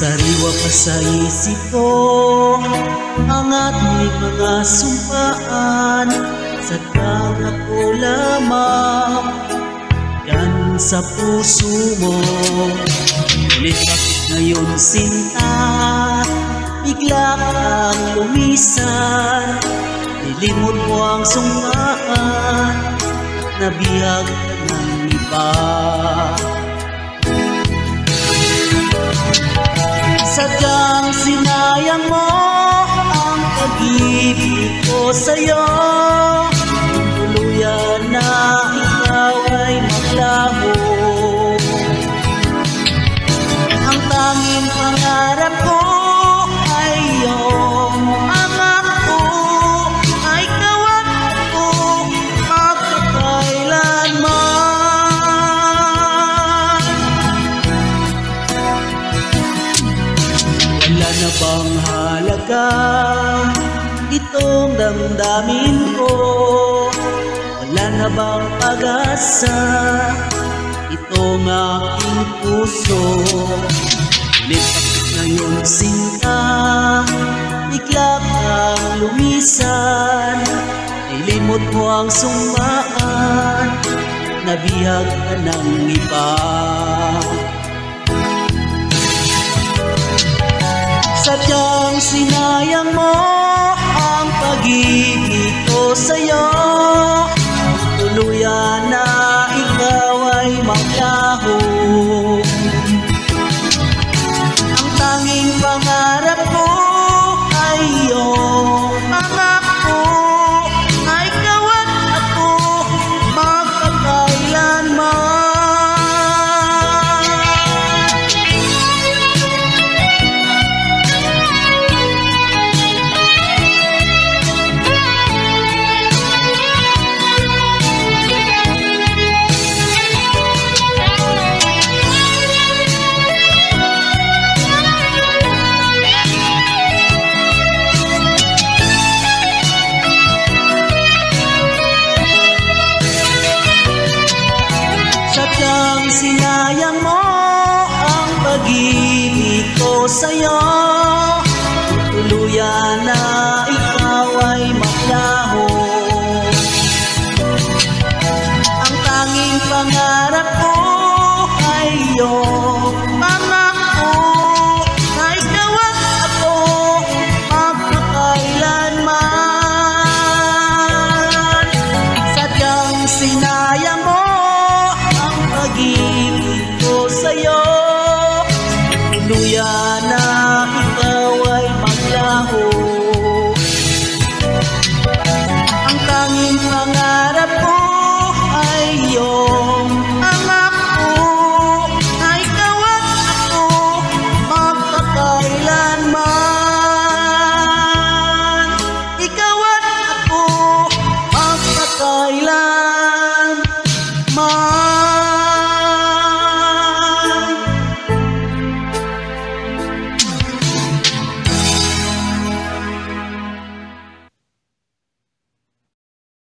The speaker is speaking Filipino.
Sariwa pa sa isip ko ang ating mga sumpaan. Sadyang ako lamang yan sa puso mo. Ngunit bakit ngayon sinta bigla kang lumisan? Nilimot mo ang sungkaan, nabihag ka ng iba. Sadyang sinayang mo ang pag-ibig ko sa'yo. Tuluyan na ikaw ay maglaho. Ang tanging pangarap ko ay iyong anak ko, ay kawan ko magkakailanman. Wala na bang halaga itong damdamin ko? Wala na bang pag-asa itong aking puso? Ngunit bakit ngayon sinta bigla kang lumisan? Nilimot mo ang sungmaan, nabihag ka ng iba. Sadyang sinayang mo ang pag-ibig ko sa'yo. Tuluyan na ikaw ay maglaho. Ang tanging pangarap ko ay iyong anak ko, ay kawan ako magkakailanman. Sadyang sinayang mo ang pag-ibig ko sa'yo.